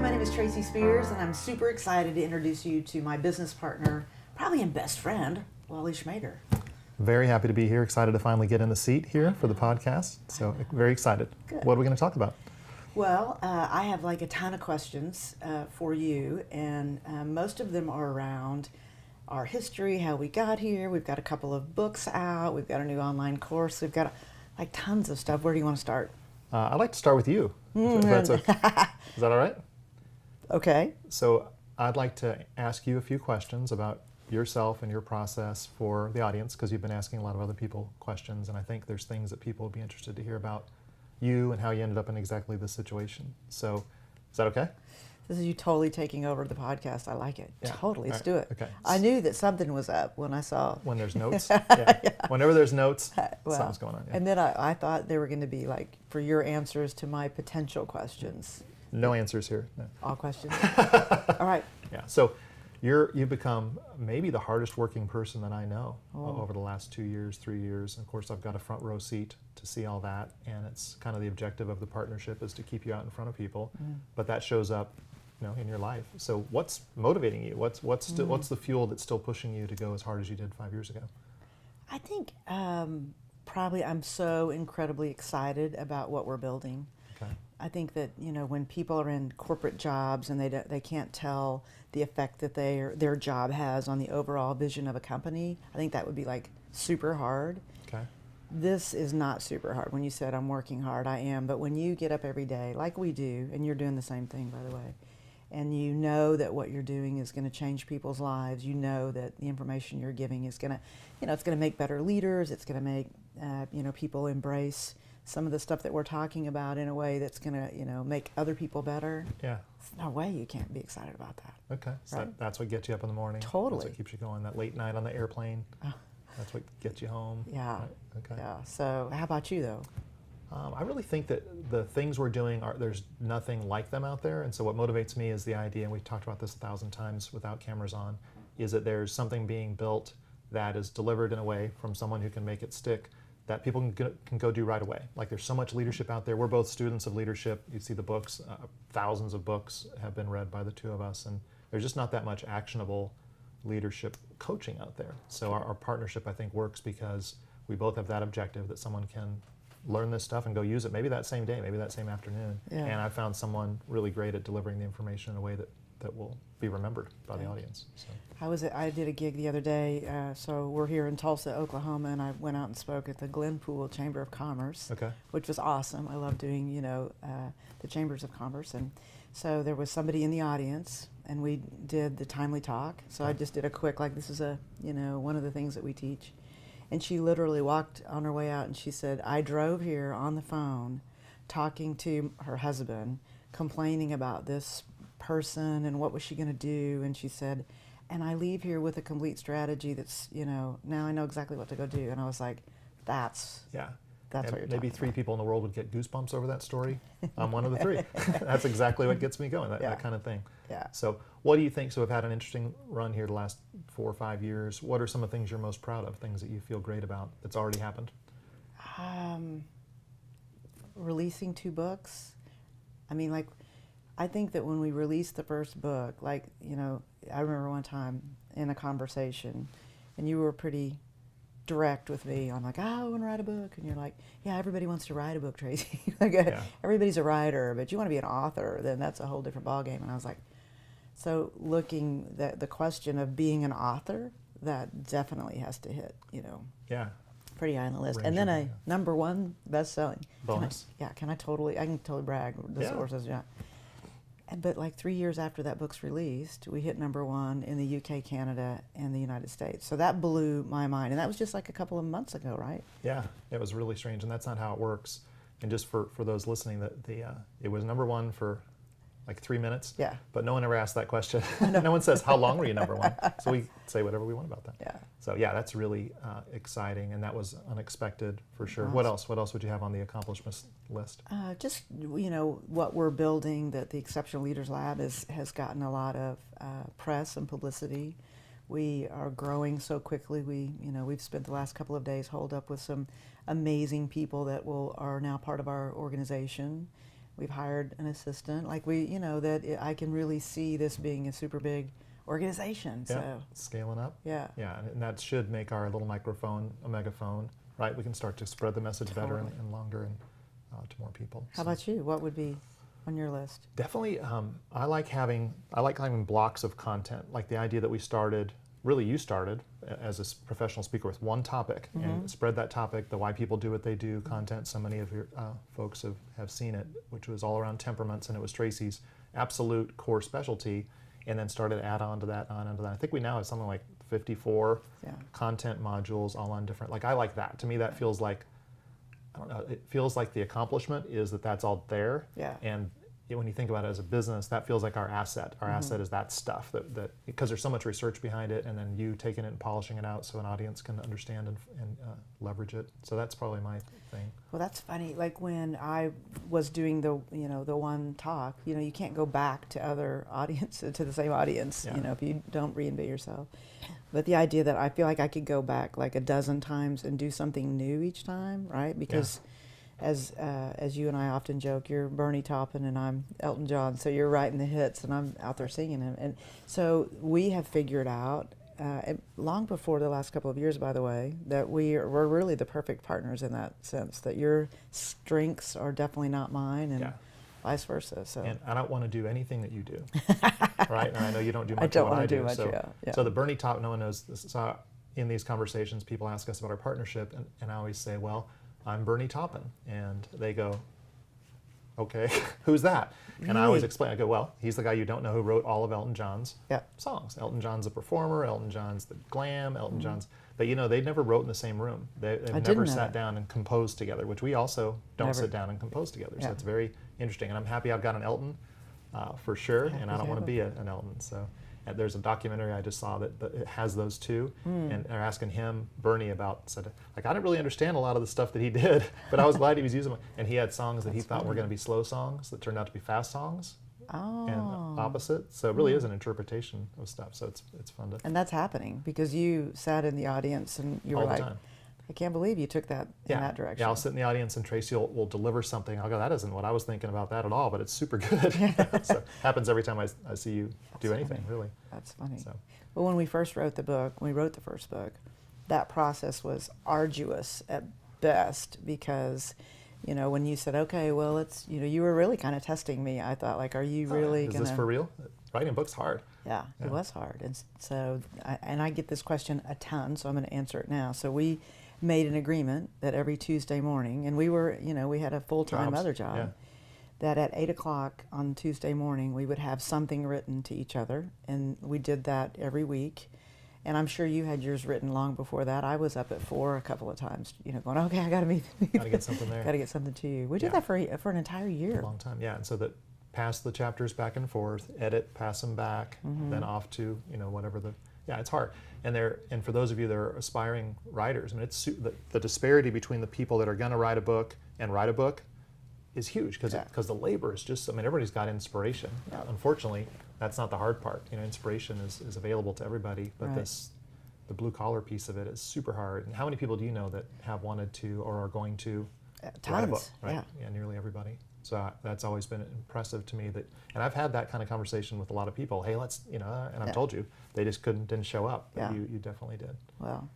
my name is Tracy Spears, and I'm super excited to introduce you to my business partner, probably and best friend, Wally Schmader. Very happy to be here. Excited to finally get in the seat here for the podcast. So very excited. Good. What are we going to talk about? Well, I have like a ton of questions for you, and most of them are around our history, how we got here. We've got a couple of books out. We've got a new online course. We've got like tons of stuff. Where do you want to start? I'd like to start with you. If that's okay. Is that all right? Okay. So I'd like to ask you a few questions about yourself and your process for the audience, because you've been asking a lot of other people questions, and I think there's things that people would be interested to hear about you and how you ended up in exactly this situation. So is that okay? This is you totally taking over the podcast. I like it. Yeah. Totally. Let's All do right. it. Okay. I knew that something was up when I saw. When there's notes? Yeah. Whenever there's notes, Well, something's going on. Yeah. And then I thought they were going to be like for your answers to my potential questions. No answers here. No. All questions? All right. Yeah. So you've become maybe the hardest working person that I know over the last 2 years, 3 years. And of course, I've got a front row seat to see all that. And it's kind of the objective of the partnership is to keep you out in front of people. But that shows up, in your life. So what's motivating you? What's the fuel that's still pushing you to go as hard as you did 5 years ago? I think probably I'm so incredibly excited about what we're building. Okay. I think that when people are in corporate jobs and they can't tell the effect that their job has on the overall vision of a company, I think that would be like super hard. Okay. This is not super hard. When you said I'm working hard, I am. But when you get up every day, like we do, and you're doing the same thing, by the way, and you know that what you're doing is going to change people's lives, you know that the information you're giving is going to, it's going to make better leaders. It's going to make, people embrace some of the stuff that we're talking about in a way that's going to, make other people better. Yeah. There's no way you can't be excited about that. Okay. So Right? that's what gets you up in the morning. Totally. That's what keeps you going. That late night on the airplane. That's what gets you home. Yeah. Right? Okay. Yeah. So how about you, though? I really think that the things we're doing there's nothing like them out there. And so what motivates me is the idea, and we've talked about this 1,000 times without cameras on, is that there's something being built that is delivered in a way from someone who can make it stick that people can go do right away. Like there's so much leadership out there. We're both students of leadership. You see the books, thousands of books have been read by the two of us, and there's just not that much actionable leadership coaching out there. So our partnership, I think, works because we both have that objective that someone can learn this stuff and go use it maybe that same day, maybe that same afternoon. Yeah. And I found someone really great at delivering the information in a way that will be remembered by the audience. So. How was it? I did a gig the other day. So we're here in Tulsa, Oklahoma, and I went out and spoke at the Glenpool Chamber of Commerce, Okay. which was awesome. I love doing, the Chambers of Commerce. And so there was somebody in the audience, and we did the timely talk. So I just did a quick, this is one of the things that we teach. And she literally walked on her way out and she said, I drove here on the phone talking to her husband, complaining about this person and what was she going to do. And she said, and I leave here with a complete strategy that's, now I know exactly what to go do. And I was like, that's what you're maybe talking 3 about. people in the world would get goosebumps over that story. I'm one of the 3. That's exactly what gets me going, that kind of thing. Yeah. So what do you think? So we've had an interesting run here the last 4 or 5 years. What are some of the things you're most proud of, things that you feel great about that's already happened? Releasing 2 books. I think that when we released the first book, I remember one time in a conversation, and you were pretty direct with me on I want to write a book, and you're like, yeah, everybody wants to write a book, Tracy. Everybody's a writer, but you want to be an author, then that's a whole different ballgame. And I was like, so looking the question of being an author, that definitely has to hit, pretty high on the list. And then a #1 best-selling. Bonus. Can I can totally brag. This source yeah. But 3 years after that book's released, we hit #1 in the UK, Canada, and the United States. So that blew my mind. And that was just a couple of months ago, right? Yeah, it was really strange, and that's not how it works. And just for those listening, that it was #1 for 3 minutes. Yeah. But no one ever asked that question. No one says, how long were you #1? So we say whatever we want about that. Yeah. So that's really exciting, and that was unexpected for sure. Awesome. What else? What else would you have on the accomplishments list? Just what we're building, that the Exceptional Leaders Lab has gotten a lot of press and publicity. We are growing so quickly. We've spent the last couple of days holed up with some amazing people that are now part of our organization. We've hired an assistant. Like I can really see this being a super big organization. Yeah, So scaling up. yeah. Yeah, and that should make our little microphone a megaphone, right? We can start to spread the message better Totally. and longer and to more people. How about you? What would be on your list? Definitely, I like having blocks of content. Like the idea that we started, really you started as a professional speaker with one topic and spread that topic, the why people do what they do content. So many of your folks have seen it, which was all around temperaments, and it was Tracy's absolute core specialty, and then started to add on to that, I think we now have something like 54 content modules all on different, like I like that. To me that feels like, I don't know, it feels like the accomplishment is that that's all there. Yeah. And when you think about it as a business, that feels like our asset. Our asset is that stuff that because there's so much research behind it, and then you taking it and polishing it out so an audience can understand and leverage it. So that's probably my thing. Well, that's funny. Like when I was doing the one talk, you can't go back to other audiences, to the same audience, Yeah. if you don't reinvent yourself. But the idea that I feel like I could go back like a dozen times and do something new each time, right? Because as you and I often joke, you're Bernie Taupin and I'm Elton John, so you're writing the hits and I'm out there singing them. And so we have figured out, long before the last couple of years, by the way, that we're really the perfect partners in that sense, that your strengths are definitely not mine and vice versa. So. And I don't want to do anything that you do, right? And I know you don't do much I don't of what want I to do do. much, So, yeah. so the Bernie Taupin, no one knows this. So in these conversations, people ask us about our partnership, and I always say, well, I'm Bernie Taupin. And they go, okay, who's that? And I always explain, I go, well, he's the guy you don't know who wrote all of Elton John's songs. Elton John's a performer, Elton John's the glam, Elton John's, but they never wrote in the same room. They've never sat down and composed together, which we also don't sit down and compose together. So it's very interesting. And I'm happy I've got an Elton for sure, and I don't want to be an Elton. So there's a documentary I just saw that it has those two, and they're asking him, Bernie, about, I didn't really understand a lot of the stuff that he did, but I was glad he was using them. And he had songs that he thought were going to be slow songs that turned out to be fast songs, and opposite. So it really is an interpretation of stuff. So it's fun to. And that's happening because you sat in the audience and you were all the like, time. I can't believe you took that in that direction. Yeah, I'll sit in the audience and Tracy will deliver something. I'll go, that isn't what I was thinking about that at all, but it's super good. So it happens every time I see you do anything, really. That's funny. So. Well, when we first wrote the book, when we wrote the first book, that process was arduous at best because, when you said, okay, well, it's, you were really kind of testing me. I thought, like, are you really going to... Is this for real? Writing a book's hard. Yeah, it was hard. And so, I get this question a ton, so I'm going to answer it now. So we made an agreement that every Tuesday morning, and we were, we had a full-time other job, that at 8 o'clock on Tuesday morning we would have something written to each other, and we did that every week. And I'm sure you had yours written long before that. I was up at 4 a couple of times, going, okay, I got to get something there. Got to get something to you. We did that for an entire year. A long time, yeah. And so that pass the chapters back and forth, edit, pass them back, then off to whatever the. Yeah, it's hard. And for those of you that are aspiring writers, I mean, it's the disparity between the people that are going to write a book and write a book is huge because the labor is just. I mean, everybody's got inspiration. Yeah. Unfortunately, that's not the hard part. Inspiration is available to everybody, but the blue collar piece of it is super hard. And how many people do you know that have wanted to or are going to write a book? Right? Yeah, nearly everybody. So that's always been impressive to me and I've had that kind of conversation with a lot of people. Hey, let's, and I've told you, they just didn't show up. But you definitely did. Well,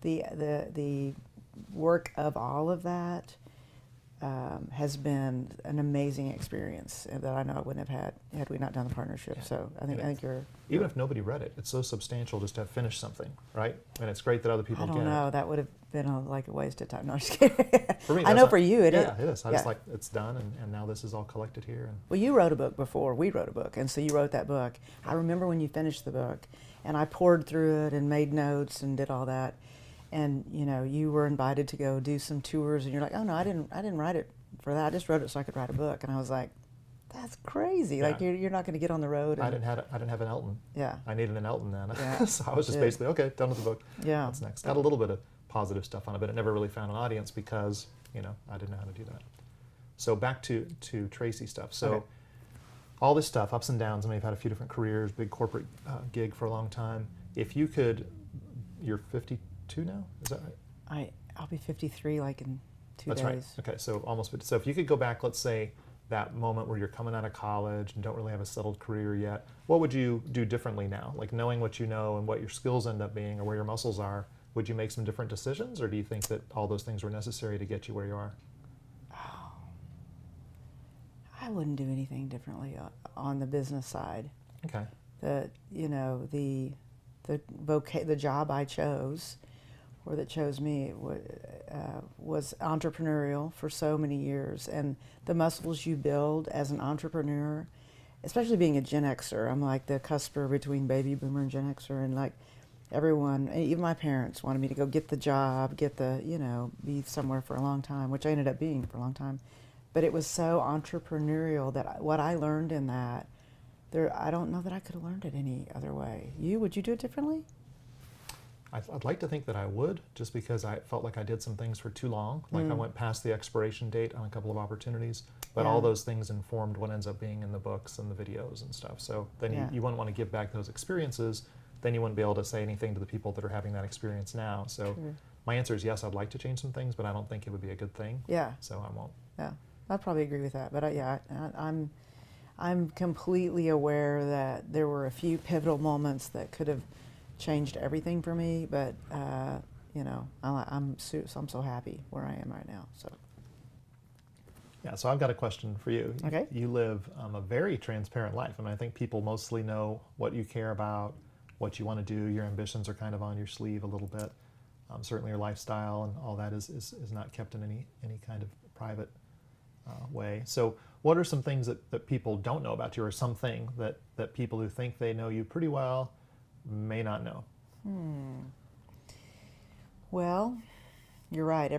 the work of all of that has been an amazing experience that I know I wouldn't have had we not done the partnership. Yeah. So I think you're... Even if nobody read it, it's so substantial just to have finished something, right? And it's great that other people get it. I don't know. That would have been a waste of time. No, I'm just kidding. For me, I know for you it is. Yeah, it is. I just it's done, and now this is all collected here. Well, you wrote a book before we wrote a book, and so you wrote that book. I remember when you finished the book, and I poured through it and made notes and did all that. And you were invited to go do some tours, and you're like, "Oh no, I didn't write it for that. I just wrote it so I could write a book." And I was like, "That's crazy! Yeah. Like you're not going to get on the road." And I didn't have an Elton. Yeah. I needed an Elton then. Yeah. So I was just basically done with the book. Yeah. What's next? Got a little bit of positive stuff on it, but it never really found an audience because I didn't know how to do that. So back to Tracy stuff. So all this stuff, ups and downs. I mean, you've had a few different careers, big corporate gig for a long time. If you could, you're 52 now. Is that right? I'll be 53 like in 2 That's days. right. Okay, so almost. So if you could go back, let's say that moment where you're coming out of college and don't really have a settled career yet, what would you do differently now? Like knowing what you know and what your skills end up being or where your muscles are, would you make some different decisions, or do you think that all those things were necessary to get you where you are? Oh, I wouldn't do anything differently on the business side. Okay. The job I chose, or that chose me, was entrepreneurial for so many years, and the muscles you build as an entrepreneur, especially being a Gen Xer. I'm like the cusper between baby boomer and Gen Xer, and like everyone, even my parents wanted me to go get the job, be somewhere for a long time, which I ended up being for a long time. But it was so entrepreneurial that what I learned in that, I don't know that I could have learned it any other way. Would you do it differently? I'd like to think that I would, just because I felt like I did some things for too long. Like I went past the expiration date on a couple of opportunities, but all those things informed what ends up being in the books and the videos and stuff. So then you wouldn't want to give back those experiences. Then you wouldn't be able to say anything to the people that are having that experience now. So my answer is yes, I'd like to change some things, but I don't think it would be a good thing. Yeah. So I won't. Yeah, I'd probably agree with that. But I'm completely aware that there were a few pivotal moments that could have changed everything for me. But I'm so happy where I am right now. So. Yeah, so I've got a question for you. Okay. You live a very transparent life. I mean, I think people mostly know what you care about, what you want to do. Your ambitions are kind of on your sleeve a little bit. Certainly your lifestyle and all that is not kept in any kind of private way. So what are some things that people don't know about you, or something that people who think they know you pretty well may not know? Well, you're right.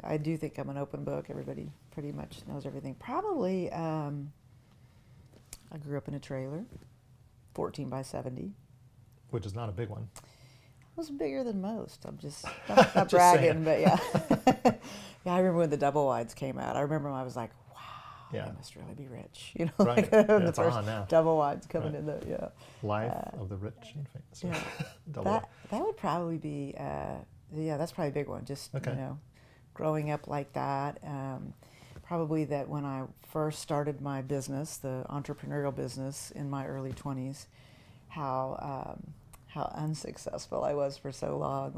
I do think I'm an open book. Everybody pretty much knows everything. Probably, I grew up in a trailer, 14 by 70. Which is not a big one. It was bigger than most. I'm just not bragging, but yeah. Yeah, I remember when the double wides came out. I remember when I was like, wow, I must really be rich. Right. The it's first on now. double wides coming in Life of the rich and famous. Yeah. That would probably be, that's probably a big one. Just, growing up like that. Probably that when I first started my business, the entrepreneurial business in my early 20s, how unsuccessful I was for so long.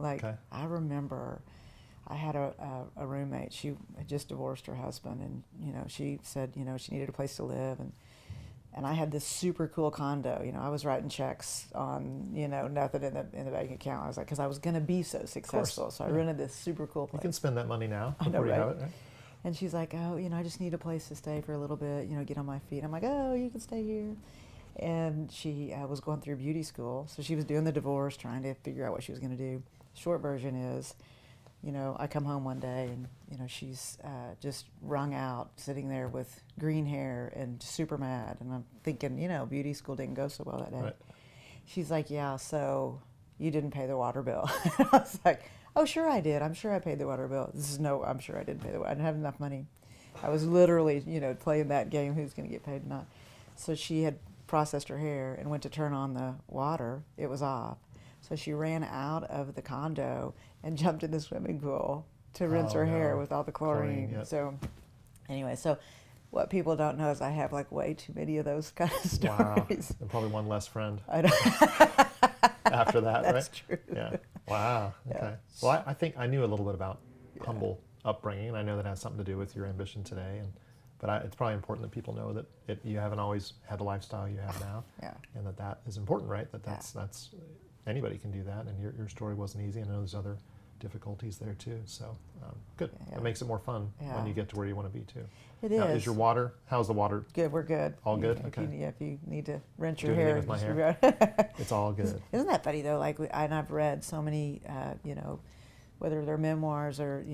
I remember I had a roommate. She had just divorced her husband, and she said she needed a place to live, and I had this super cool condo. I was writing checks on nothing in the bank account. I was like, because I was going to be so successful, so I rented this super cool place. You can spend that money now I know, before you right? have it, right? And she's like, oh, I just need a place to stay for a little bit, get on my feet. I'm like, oh, you can stay here. And she was going through beauty school, so she was doing the divorce, trying to figure out what she was going to do. Short version is, I come home one day and, she's just wrung out, sitting there with green hair and super mad. And I'm thinking, beauty school didn't go so well that day. Right. She's like, yeah, so you didn't pay the water bill. I was like, oh, sure I did. I'm sure I paid the water bill. I'm sure I didn't pay the water. I didn't have enough money. I was literally, playing that game, who's going to get paid or not. So she had processed her hair and went to turn on the water. It was off. So she ran out of the condo and jumped in the swimming pool to rinse her hair with all the chlorine. Yep. So anyway, what people don't know is I have way too many of those kind of stories. Wow. And probably one less friend I know. after that, right? That's true. Yeah. Wow. Okay. Yeah. Well, I think I knew a little bit about humble upbringing, and I know that has something to do with your ambition today. But it's probably important that people know that you haven't always had the lifestyle you have now. Yeah. And that is important, right? That's anybody can do that, and your story wasn't easy. I know there's other difficulties there too. So good. Yeah. It makes it more fun when you get to where you want to be too. It now, is. Is your water? How's the water? Good. We're good. All good. If Okay. if you need to rinse Do your anything hair, with my just hair? re- It's all good. Isn't that funny though? And I've read so many, whether they're memoirs or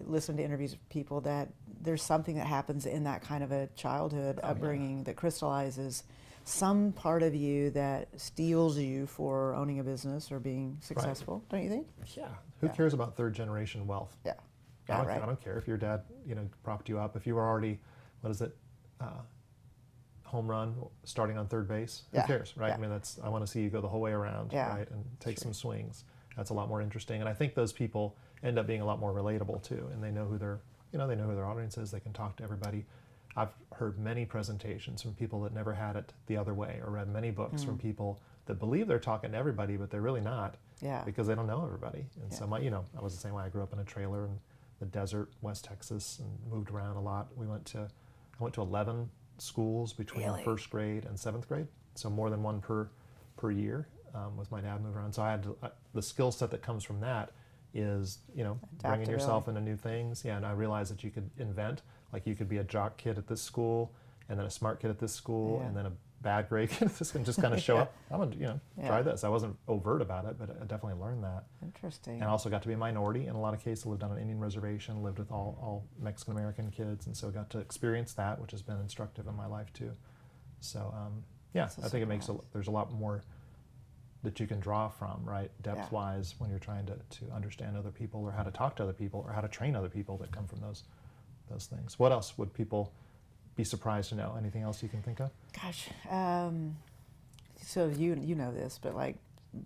listen to interviews with people, that there's something that happens in that kind of a childhood upbringing that crystallizes some part of you that steels you for owning a business or being successful. Don't you think? Yeah. Who cares about third generation wealth? Yeah. I right. don't care if your dad, propped you up. If you were already, home run, starting on third base. Who cares, right? Yeah. I mean, I want to see you go the whole way around, right, and take some swings. That's a lot more interesting. And I think those people end up being a lot more relatable too, and they know who their they know who their audience is. They can talk to everybody. I've heard many presentations from people that never had it the other way, or read many books from people that believe they're talking to everybody, but they're really not, because they don't know everybody. And so I was the same way. I grew up in a trailer in the desert, West Texas, and moved around a lot. I went to 11 schools between first grade and seventh grade, so more than one per year, with my dad moving around. So I had to, the skill set that comes from that is, bringing yourself into new things. Yeah, and I realized that you could invent, like you could be a jock kid at this school, and then a smart kid at this school, and then a bad grade kid at this, and just kind of show up. I'm gonna, try this. I wasn't overt about it, but I definitely learned that. Interesting. And I also got to be a minority in a lot of cases. Lived on an Indian reservation, lived with all Mexican American kids, and so got to experience that, which has been instructive in my life too. So I think it makes there's a lot more that you can draw from, right, depth-wise, when you're trying to understand other people, or how to talk to other people, or how to train other people that come from those things. What else would people be surprised to know? Anything else you can think of? Gosh, so you know this, but like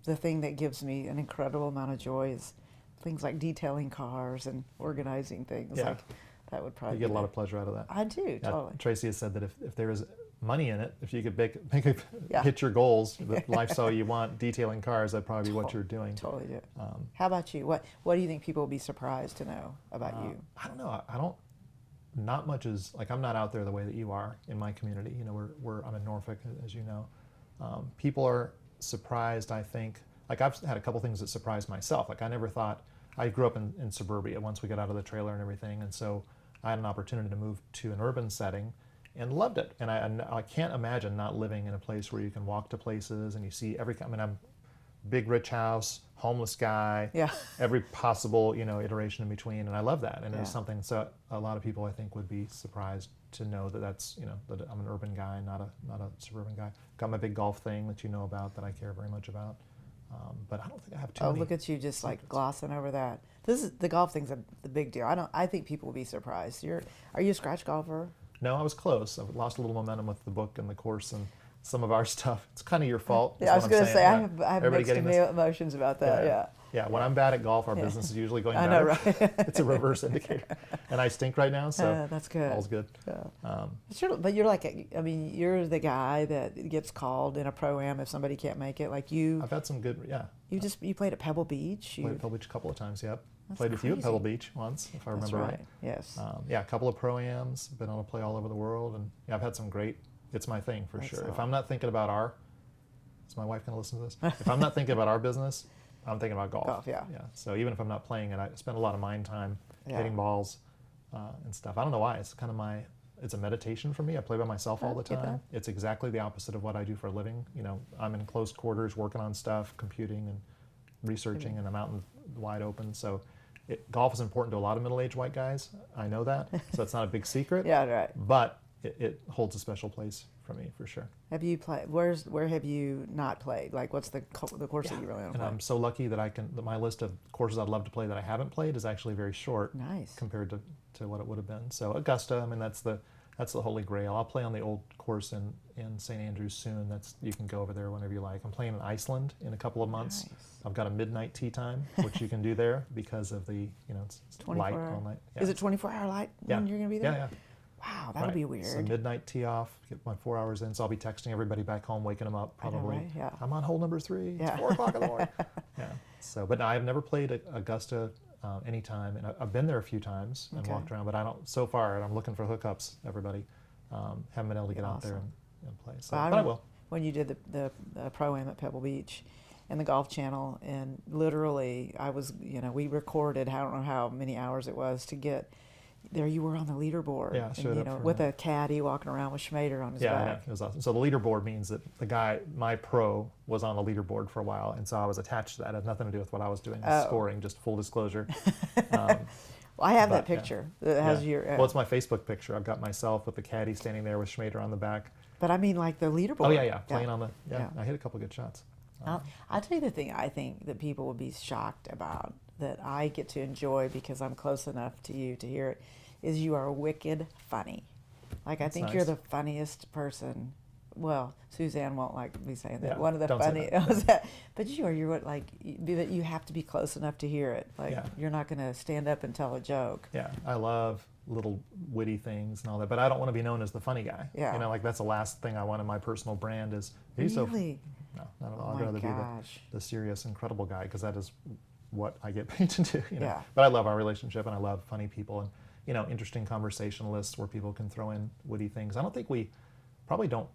the thing that gives me an incredible amount of joy is things like detailing cars and organizing things. Yeah. Like that would probably You get a lot of pleasure out of that. I do, totally. Tracy has said that if there is money in it, if you could hit your goals, the lifestyle you want, detailing cars, that'd probably be what you're doing. Totally do. How about you? What do you think people will be surprised to know about you? I don't know. Not much is, like, I'm not out there the way that you are in my community. I'm in Norfolk, as you know. People are surprised, I think. Like, I've had a couple things that surprised myself. Like, I never thought, I grew up in suburbia once we got out of the trailer and everything, and so I had an opportunity to move to an urban setting and loved it. And I can't imagine not living in a place where you can walk to places and you see I'm big rich house, homeless guy, every possible iteration in between, and I love that. And it's something, so a lot of people I think would be surprised to know that's that I'm an urban guy, not a suburban guy. Got my big golf thing that you know about, that I care very much about, but I don't think I have too many. Oh, look at you, just like glossing over that. The golf thing's the big deal. I think people will be surprised. Are you a scratch golfer? No, I was close. I lost a little momentum with the book and the course and some of our stuff. It's kind of your fault. Yeah, I was going to say, I have mixed emotions about that, Yeah, when I'm bad at golf, our business is usually going better. I know, right? It's a reverse indicator. And I stink right now, so that's good. All's good. Yeah. But you're like, you're the guy that gets called in a pro-am if somebody can't make it. Like you. I've had some good, You played at Pebble Beach. Played at Pebble Beach a couple of times, yep. That's Played with you at crazy. Pebble Beach once, if I remember right. Yes. A couple of pro-ams, been on a play all over the world, and I've had some great, it's my thing for sure. If I'm not thinking about is my wife going to listen to this? If I'm not thinking about our business, I'm thinking about golf. Yeah. So even if I'm not playing it, I spend a lot of mind time hitting balls and stuff. I don't know why. It's kind of it's a meditation for me. I play by myself all the time. It's exactly the opposite of what I do for a living. I'm in close quarters working on stuff, computing and researching, and I'm out in the wide open. So golf is important to a lot of middle-aged white guys. I know that. So it's not a big secret. Yeah, right. But it holds a special place for me, for sure. Have you played? Where have you not played? Like, what's the course that you really want to play? And I'm so lucky that my list of courses I'd love to play that I haven't played is actually very short. Nice. Compared to what it would have been. So Augusta, that's the holy grail. I'll play on the old course in St. Andrews soon. You can go over there whenever you like. I'm playing in Iceland in a couple of months. Nice. I've got a midnight tee time, which you can do there because of the it's light all night. Yeah. Is it 24-hour light when you're going to be there? Yeah. Wow, that'll be weird. So midnight tee off, get my 4 hours in. So I'll be texting everybody back home, waking them up probably. I know, right? Yeah. I'm on hole number 3. It's 4 o'clock in the morning. Yeah. So, but no, I've never played Augusta anytime, and I've been there a few times and walked around. But so far, I'm looking for hookups. Everybody, haven't been able to get out there and play. So, but I will. When you did the pro-am at Pebble Beach, and the Golf Channel, and literally, I was we recorded. I don't know how many hours it was to get. There you were on the leaderboard, with a caddy walking around with Schmader on his back. Yeah, it was awesome. So the leaderboard means that the guy, my pro, was on the leaderboard for a while, and so I was attached to that. It had nothing to do with what I was doing, scoring, just full disclosure. Well, I have that picture that has your... Well, it's my Facebook picture. I've got myself with the caddy standing there with Schmader on the back. But I mean like the leaderboard. Oh, yeah, playing on the... Yeah, I hit a couple good shots. I'll tell you the thing I think that people would be shocked about, that I get to enjoy because I'm close enough to you to hear it, is you are wicked funny. Like, I think you're the funniest person well, Suzanne won't like me saying that. Yeah, One of the don't say funny, that. was that, but you're what, like, but you have to be close enough to hear it. Like, Yeah. you're not going to stand up and tell a joke. Yeah, I love little witty things and all that, but I don't want to be known as the funny guy. Yeah. You know, like that's the last thing I want in my personal brand is, he's so, Really? no, not at all. Oh I'd my rather be gosh. the serious, incredible guy, because that is what I get paid to do, you know. Yeah. But I love our relationship, and I love funny people, and, you know, interesting conversationalists where people can throw in witty things. I don't think we probably don't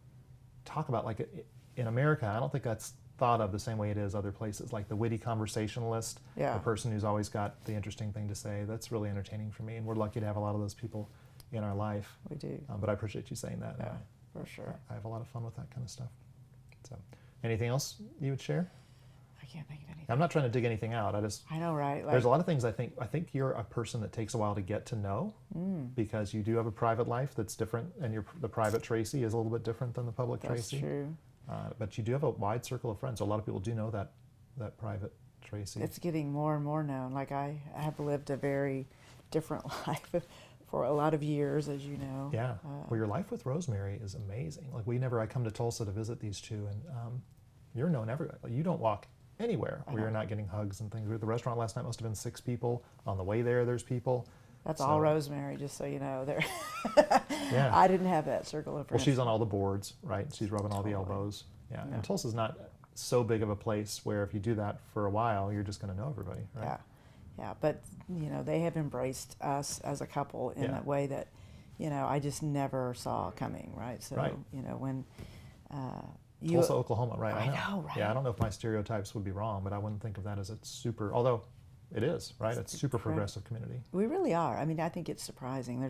talk about, like, in America, I don't think that's thought of the same way it is other places, like the witty conversationalist, Yeah. the person who's always got the interesting thing to say. That's really entertaining for me, and we're lucky to have a lot of those people in our life. We do. But I appreciate you saying that. Yeah, for sure. I have a lot of fun with that kind of stuff. So, anything else you would share? I can't think of anything. I'm not trying to dig anything out. I know, right? Like, There's a lot of things I think you're a person that takes a while to get to know, because you do have a private life that's different, and the private Tracy is a little bit different than the public that's Tracy. true. But you do have a wide circle of friends. So a lot of people do know that private Tracy. It's getting more and more known. Like, I have lived a very different life for a lot of years, as you know. Yeah. Well, your life with Rosemary is amazing. Like, I come to Tulsa to visit these two, and you're known everywhere. Like, you don't walk anywhere where you're not getting hugs and things. We were at the restaurant last night, must have been 6 people. On the way there's people. That's So- all Rosemary, just so you know. There, Yeah. I didn't have that circle of Well, friends. she's on all the boards, right? She's rubbing all the Totally. elbows. Yeah. Yeah. And Tulsa's not so big of a place where if you do that for a while, you're just going to know everybody, right? Yeah, yeah. But you know, they have embraced us as a couple in Yeah. a way that, you know, I just never saw coming. Right. So Right. you know, when you Tulsa, Oklahoma, right? I know, right? Yeah, I don't know if my stereotypes would be wrong, but I wouldn't think of that as a super, although it is, right? It's super progressive community. we really are. I mean, I think it's surprising.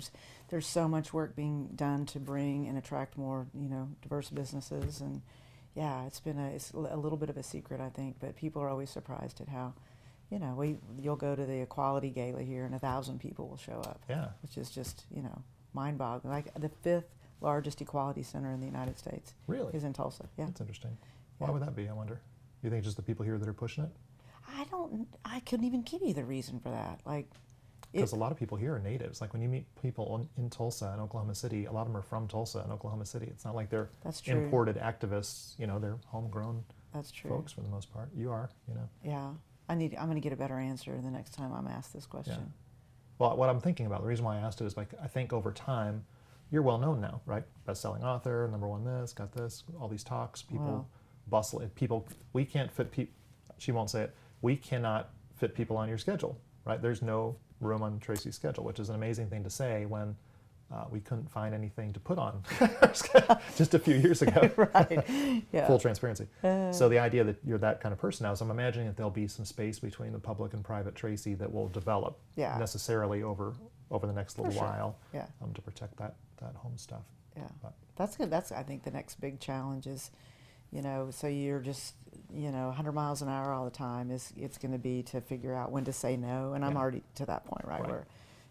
There's so much work being done to bring and attract more, you know, diverse businesses, and yeah, it's a little bit of a secret, I think, but people are always surprised at how, you know, you'll go to the Equality Gala here and 1,000 people will show up. Yeah. Which is just, you know, mind-boggling. Like, the 5th largest equality center in the United States Really? is in Tulsa. Yeah. That's interesting. Why Yeah. would that be, I wonder? You think just the people here that are pushing it? I couldn't even give you the reason for that. Like, Because a lot of people here are natives. Like, when you meet people in Tulsa and Oklahoma City, a lot of them are from Tulsa and Oklahoma City. It's not like they're That's true. imported activists. You know, they're homegrown that's true. folks for the most part. You are, you know. Yeah. I'm going to get a better answer the next time I'm asked this question. Yeah. Well, what I'm thinking about, the reason why I asked it is, like, I think over time, you're well known now, right? Best-selling author, #1 this, got this, all these talks, people Wow. bustle. People, we can't fit people. She won't say it. We cannot fit people on your schedule, right? There's no room on Tracy's schedule, which is an amazing thing to say when we couldn't find anything to put on our schedule just a few years ago. Right. Yeah. Full transparency. So the idea that you're that kind of person now, so I'm imagining that there'll be some space between the public and private Tracy that will develop Yeah. necessarily over the next little For sure. while, Yeah. to protect that home stuff. Yeah. But- That's good. That's, I think, the next big challenge is, you know, so you're just, you know, 100 miles an hour all the time it's going to be to figure out when to say no. And I'm Yeah. already to that point, right? Right. Where,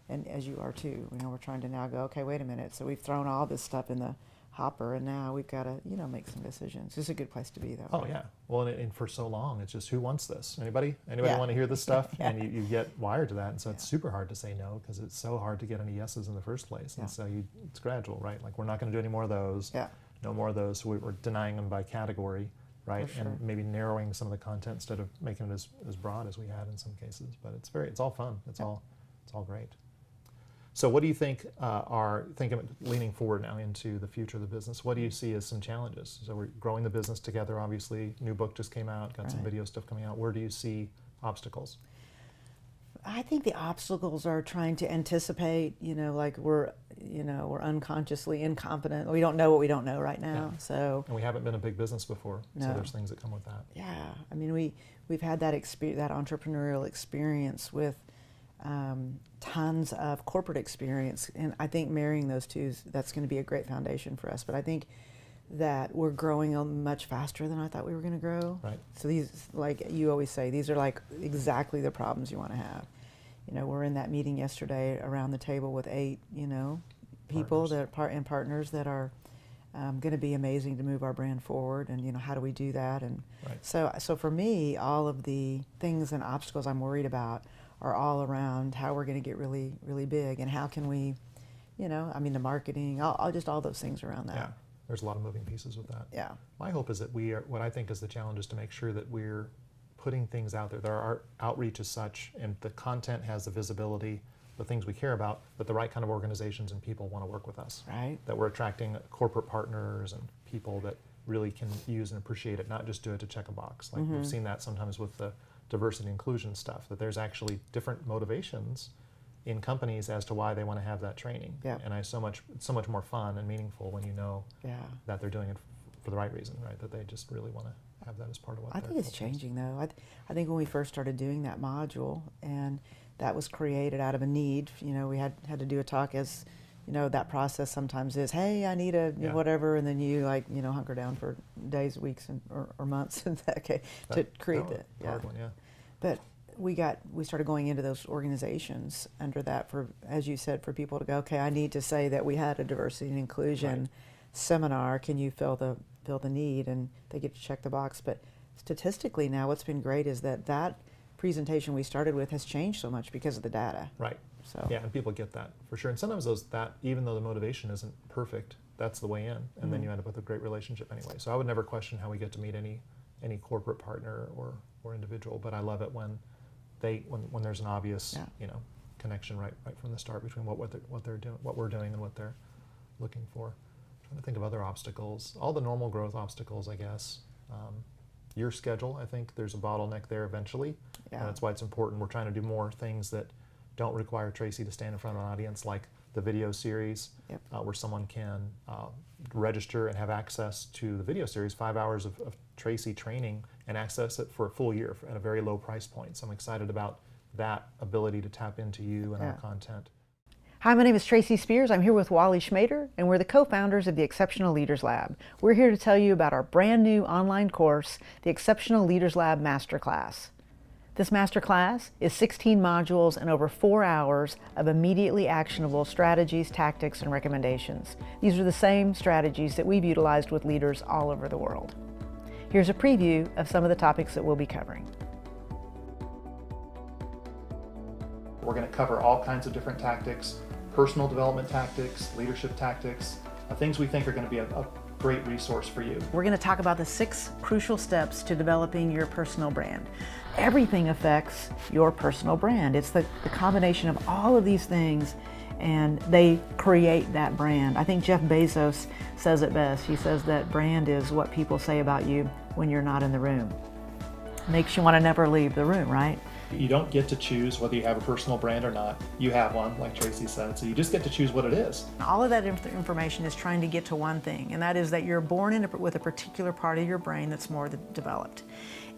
and as you are too, you know, we're trying to now go, okay, wait a minute. So we've thrown all this stuff in the hopper, and now we've got to, you know, make some decisions. It's a good place to be, though. Oh yeah. Well, and for so long, it's just, who wants this? Anybody Yeah. want to hear this stuff? Yeah. And you get wired to that, and so it's Yeah. super hard to say no because it's so hard to get any yeses in the first place. Yeah. And so it's gradual, right? Like, we're not going to do any more of those. Yeah. No more of those. So we're denying them by category, right? For sure. And maybe narrowing some of the content instead of making it as broad as we had in some cases. But it's all fun. It's all great. So what do you think leaning forward now into the future of the business? What do you see as some challenges? So we're growing the business together, obviously. New book just came out, got some Right. video stuff coming out. Where do you see obstacles? I think the obstacles are trying to anticipate, you know, like we're unconsciously incompetent. We don't know what we don't know right now. Yeah. So And we haven't been a big business before, so No. there's things that come with that. yeah, I mean, we've had that that entrepreneurial experience with tons of corporate experience, and I think marrying those two, that's going to be a great foundation for us. But I think that we're growing much faster than I thought we were going to grow. Right. So these, like you always say, these are like exactly the problems you want to have. You know, we're in that meeting yesterday around the table with 8, you know, people Partners. and partners that are going to be amazing to move our brand forward. And, you know, how do we do that? And Right. so for me, all of the things and obstacles I'm worried about are all around how we're going to get really, really big, and how can we, you know, I mean, the marketing, all those things around that. Yeah. There's a lot of moving pieces with that. Yeah. My hope is that what I think is the challenge is to make sure that we're putting things out there. Our outreach is such, and the content has the visibility, the things we care about, that the right kind of organizations and people want to work with us. Right. That we're attracting corporate partners and people that really can use and appreciate it, not just do it to check a box. Like we've seen that sometimes with the diversity and inclusion stuff, that there's actually different motivations in companies as to why they want to have that training. Yeah. And it's so much more fun and meaningful when you know that they're doing it for the right reason, right? That they just really want to have that as part of what I think it's changing though. I think when we first started doing that module, and that was created out of a need, we had to do a talk as, that process sometimes is, hey, I need a whatever, and then you hunker down for days, weeks, or months to create that. Hard one, yeah. But we started going into those organizations under that for, as you said, for people to go, okay, I need to say that we had a diversity and inclusion seminar. Can you fill the need? And they get to check the box. But statistically now, what's been great is that presentation we started with has changed so much because of the data. Right. So yeah, and people get that for sure. And sometimes that even though the motivation isn't perfect, that's the way in, and then you end up with a great relationship anyway. So I would never question how we get to meet any corporate partner or individual. But I love it when there's an obvious connection right from the start between what they're doing, what we're doing, and what they're looking for. I'm trying to think of other obstacles, all the normal growth obstacles, I guess. Your schedule, I think there's a bottleneck there eventually, and that's why it's important. We're trying to do more things that don't require Tracy to stand in front of an audience, like the video series, where someone can register and have access to the video series, 5 hours of Tracy training, and access it for a full year at a very low price point. So I'm excited about that ability to tap into you and our content. Hi, my name is Tracy Spears. I'm here with Wally Schmader, and we're the co-founders of the Exceptional Leaders Lab. We're here to tell you about our brand new online course, the Exceptional Leaders Lab Masterclass. This masterclass is 16 modules and over 4 hours of immediately actionable strategies, tactics, and recommendations. These are the same strategies that we've utilized with leaders all over the world. Here's a preview of some of the topics that we'll be covering. We're going to cover all kinds of different tactics, personal development tactics, leadership tactics, things we think are going to be a great resource for you. We're going to talk about the 6 crucial steps to developing your personal brand. Everything affects your personal brand. It's the combination of all of these things, and they create that brand. I think Jeff Bezos says it best. He says that brand is what people say about you when you're not in the room. Makes you want to never leave the room, right? You don't get to choose whether you have a personal brand or not. You have one, like Tracy said, so you just get to choose what it is. All of that information is trying to get to one thing, and that is that you're born with a particular part of your brain that's more developed.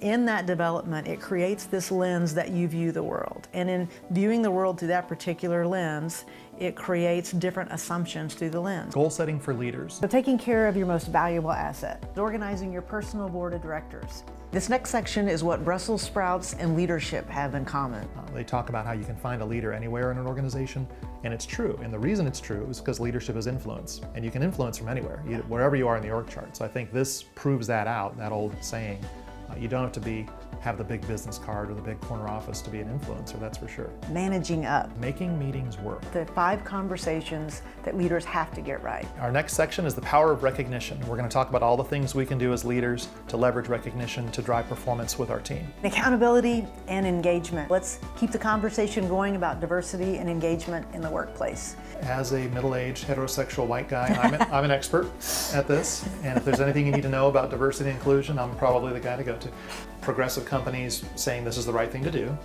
In that development, it creates this lens that you view the world. And in viewing the world through that particular lens, it creates different assumptions through the lens. Goal setting for leaders. So taking care of your most valuable asset, organizing your personal board of directors. This next section is what Brussels sprouts and leadership have in common. They talk about how you can find a leader anywhere in an organization, and it's true. And the reason it's true is because leadership is influence, and you can influence from anywhere, wherever you are in the org chart. So I think this proves that out, that old saying. You don't have to have the big business card or the big corner office to be an influencer, that's for sure. Managing up. Making meetings work. The 5 conversations that leaders have to get right. Our next section is the power of recognition. We're going to talk about all the things we can do as leaders to leverage recognition to drive performance with our team. Accountability and engagement. Let's keep the conversation going about diversity and engagement in the workplace. As a middle-aged heterosexual white guy, I'm an expert at this, and if there's anything you need to know about diversity and inclusion, I'm probably the guy to go to. Progressive companies saying this is the right thing to do.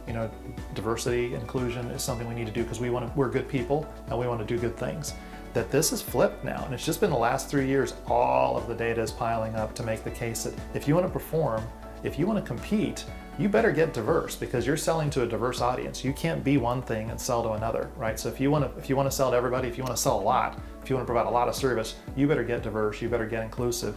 Diversity, inclusion is something we need to do because we're good people and we want to do good things. That this is flipped now, and it's just been the last 3 years, all of the data is piling up to make the case that if you want to perform, if you want to compete, you better get diverse because you're selling to a diverse audience. You can't be one thing and sell to another, right? So if you want to sell to everybody, if you want to sell a lot, if you want to provide a lot of service, you better get diverse, you better get inclusive.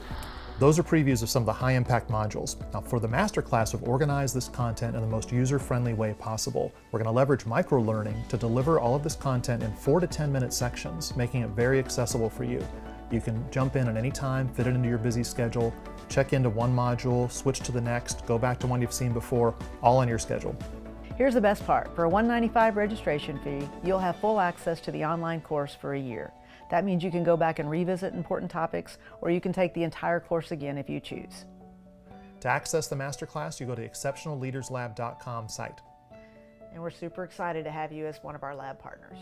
Those are previews of some of the high impact modules. Now for the masterclass, we've organized this content in the most user-friendly way possible. We're going to leverage micro-learning to deliver all of this content in 4 to 10 minute sections, making it very accessible for you. You can jump in at any time, fit it into your busy schedule, check into one module, switch to the next, go back to one you've seen before, all on your schedule. Here's the best part. For a $195 registration fee, you'll have full access to the online course for a year. That means you can go back and revisit important topics, or you can take the entire course again if you choose. To access the masterclass, you go to exceptionalleaderslab.com site. And we're super excited to have you as one of our lab partners.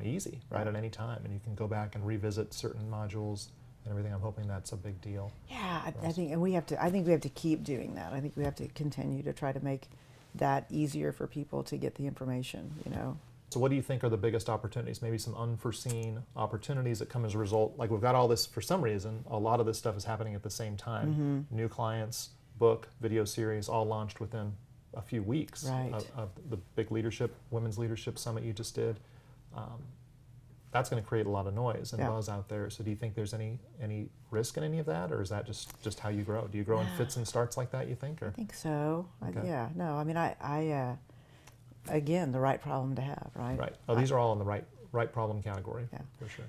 Easy, right, at any time, and you can go back and revisit certain modules and everything. I'm hoping that's a big deal. Yeah, I think, and I think we have to keep doing that. I think we have to continue to try to make that easier for people to get the information, you know. So what do you think are the biggest opportunities, maybe some unforeseen opportunities that come as a result? Like, we've got all this, for some reason, a lot of this stuff is happening at the same time. New clients, book, video series, all launched within a few weeks of the big leadership, women's leadership summit you just did. That's going to create a lot of noise and buzz out there. So do you think there's any risk in any of that, or is that just how you grow? Do you grow in fits and starts like that, you think? Or? I think so. Okay. Yeah, no, I mean, I again, the right problem to have, right? Right. Oh, these are all in the right problem category, for sure.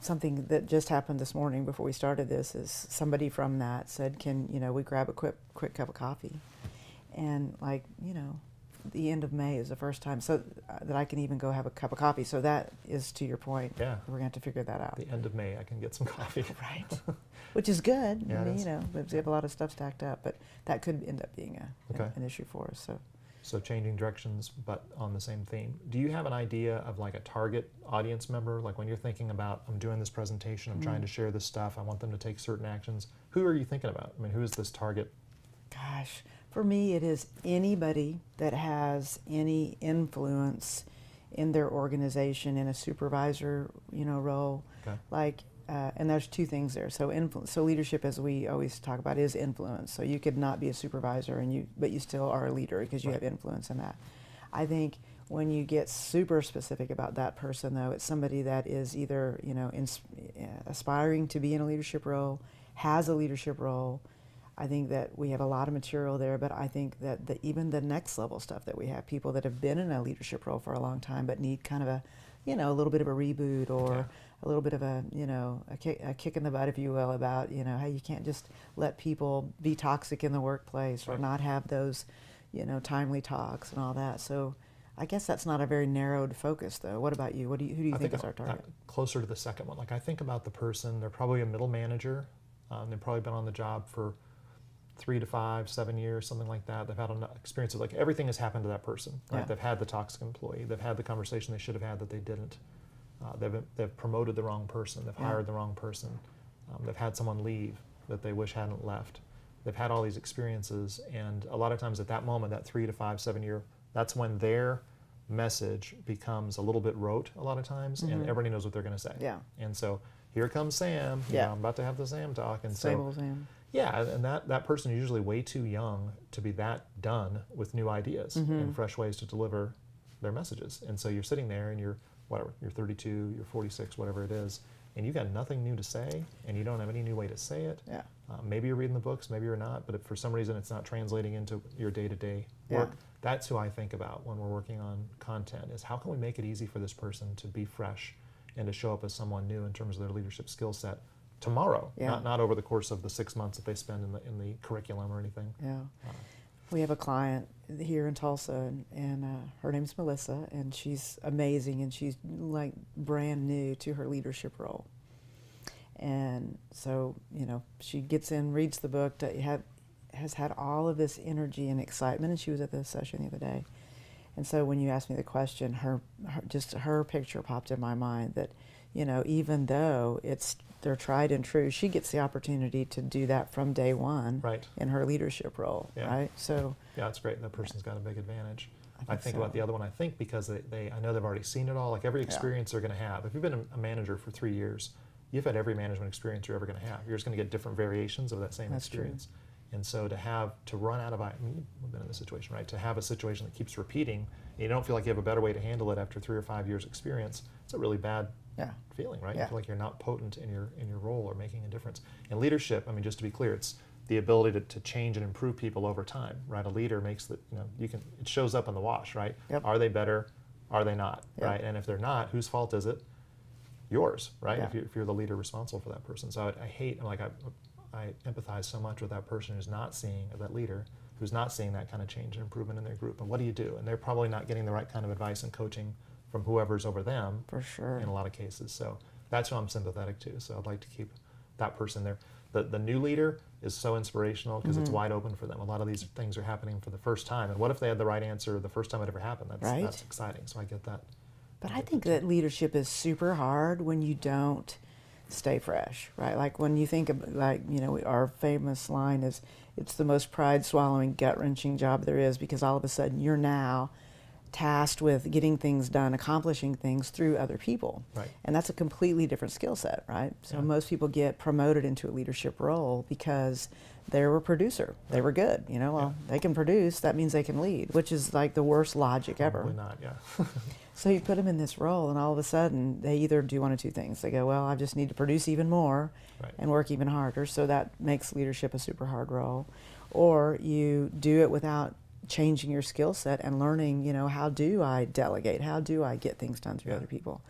Something that just happened this morning before we started this is somebody from that said, can, you know, we grab a quick cup of coffee? And like, you know, the end of May is the first time so that I can even go have a cup of coffee. So that is, to your point, we're going to have to figure that out. The end of May, I can get some coffee. Right. Which is good. Yeah, I mean, you know, we have a lot of stuff stacked up, but that could end up being an issue for us. So changing directions, but on the same theme. Do you have an idea of like a target audience member? Like when you're thinking about, I'm doing this presentation, I'm trying to share this stuff, I want them to take certain actions. Who are you thinking about? I mean, who is this target? Gosh, for me, it is anybody that has any influence in their organization in a supervisor, you know, role. Okay. Like, and there's two things there. So leadership, as we always talk about, is influence. So you could not be a supervisor, but you still are a leader because you have influence in that. I think when you get super specific about that person, though, it's somebody that is either, you know, aspiring to be in a leadership role, has a leadership role. I think that we have a lot of material there, but I think that even the next level stuff that we have, people that have been in a leadership role for a long time but need kind of a, you know, a little bit of a reboot or a little bit of a, you know, a kick in the butt, if you will, about, you know, how you can't just let people be toxic in the workplace or not have those, you know, timely talks and all that. So I guess that's not a very narrowed focus, though. What about you? Who do you think is our target? Closer to the second one. Like, I think about the person, they're probably a middle manager. They've probably been on the job for 3 to 5, 7 years, something like that. They've had experiences, like everything has happened to that person. Right? They've had the toxic employee. They've had the conversation they should have had that they didn't. They've promoted the wrong person. They've hired the wrong person. They've had someone leave that they wish hadn't left. They've had all these experiences, and a lot of times at that moment, that 3 to 5, 7 year, that's when their message becomes a little bit rote a lot of times, and everybody knows what they're going to say. Yeah. And so here comes Sam. You know, I'm about to have the Sam talk, and Same old Sam. Yeah, and that person is usually way too young to be that done with new ideas and fresh ways to deliver their messages. And so you're sitting there and you're 32, you're 46, whatever it is, and you've got nothing new to say, and you don't have any new way to say it. Yeah. Maybe you're reading the books, maybe you're not, but if for some reason it's not translating into your day-to-day work, that's who I think about when we're working on content, is how can we make it easy for this person to be fresh and to show up as someone new in terms of their leadership skill set tomorrow, not over the course of the 6 months that they spend in the curriculum or anything. Yeah. We have a client here in Tulsa, and her name's Melissa, and she's amazing, and she's like brand new to her leadership role. And so, you know, she gets in, reads the book, has had all of this energy and excitement, and she was at the session the other day. And so when you asked me the question, her picture popped in my mind that, you know, even though they're tried and true, she gets the opportunity to do that from day one in her leadership role, right? So yeah, that's great. That person's got a big advantage. I think about the other one, I think, because I know they've already seen it all. Like every experience they're going to have. If you've been a manager for 3 years, you've had every management experience you're ever going to have. You're just going to get different variations of that same experience. True. And so to run out of, I mean, you've been in this situation, right? To have a situation that keeps repeating, and you don't feel like you have a better way to handle it after 3 or 5 years experience, it's a really bad feeling, right? You feel like you're not potent in your role or making a difference. And leadership, I mean, just to be clear, it's the ability to change and improve people over time, right? A leader makes it shows up in the wash, right? Yep. Are they better? Are they not, right? And if they're not, whose fault is it? Yours, right? If you're the leader responsible for that person. So I hate, I empathize so much with that person who's not seeing, that leader who's not seeing that kind of change and improvement in their group, and what do you do? And they're probably not getting the right kind of advice and coaching from whoever's over them. For sure. In a lot of cases. So that's who I'm sympathetic to. So I'd like to keep that person there. The new leader is so inspirational because it's wide open for them. A lot of these things are happening for the first time. And what if they had the right answer the first time it ever happened? That's exciting. So I get that. But I think that leadership is super hard when you don't stay fresh, right? Like when you think of, like, you know, our famous line is, it's the most pride-swallowing, gut-wrenching job there is, because all of a sudden you're now tasked with getting things done, accomplishing things through other people. Right. And that's a completely different skill set, right? So most people get promoted into a leadership role because they were a producer. They were good, you know, well, they can produce, that means they can lead, which is like the worst logic ever. Probably not, yeah. So you put them in this role, and all of a sudden they either do one of two things. They go, well, I just need to produce even more and work even harder, so that makes leadership a super hard role. Or you do it without changing your skill set and learning, you know, how do I delegate? How do I get things done through other people?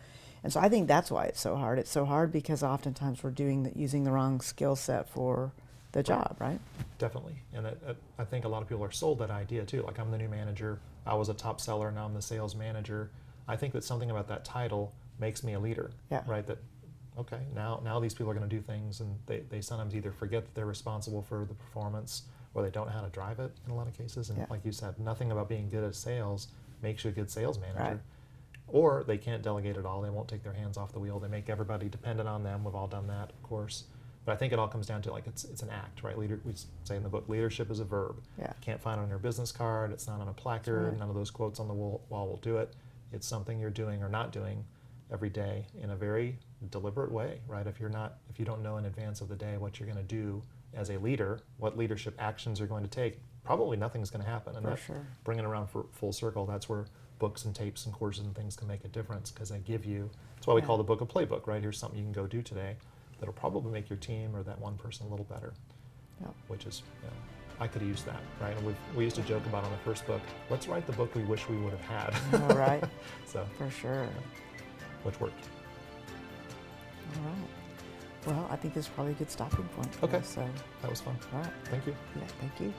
And so I think that's why it's so hard. It's so hard because oftentimes we're using the wrong skill set for the job, right? Definitely. And I think a lot of people are sold that idea too. Like, I'm the new manager. I was a top seller. Now I'm the sales manager. I think that something about that title makes me a leader, right? That, okay, now these people are going to do things, and they sometimes either forget that they're responsible for the performance, or they don't know how to drive it in a lot of cases. And like you said, nothing about being good at sales makes you a good sales manager. Right. Or they can't delegate at all. They won't take their hands off the wheel. They make everybody dependent on them. We've all done that, of course. But I think it all comes down to, like, it's an act, right? We say in the book, leadership is a verb. Can't find it on your business card. It's not on a placard. None of those quotes on the wall will do it. It's something you're doing or not doing every day in a very deliberate way, right? If you don't know in advance of the day what you're going to do as a leader, what leadership actions you're going to take, probably nothing's going to happen. And bringing it around for full circle, that's where books and tapes and courses and things can make a difference, because they give you, that's why we call the book a playbook, right? Here's something you can go do today that'll probably make your team or that one person a little better, which is, I could have used that, right? And we used to joke about on the first book, let's write the book we wish we would have had. All right. So, for sure. Which worked. All right. Well, I think this is probably a good stopping point for us, so. That was fun. All right. Thank you. Yeah, thank you.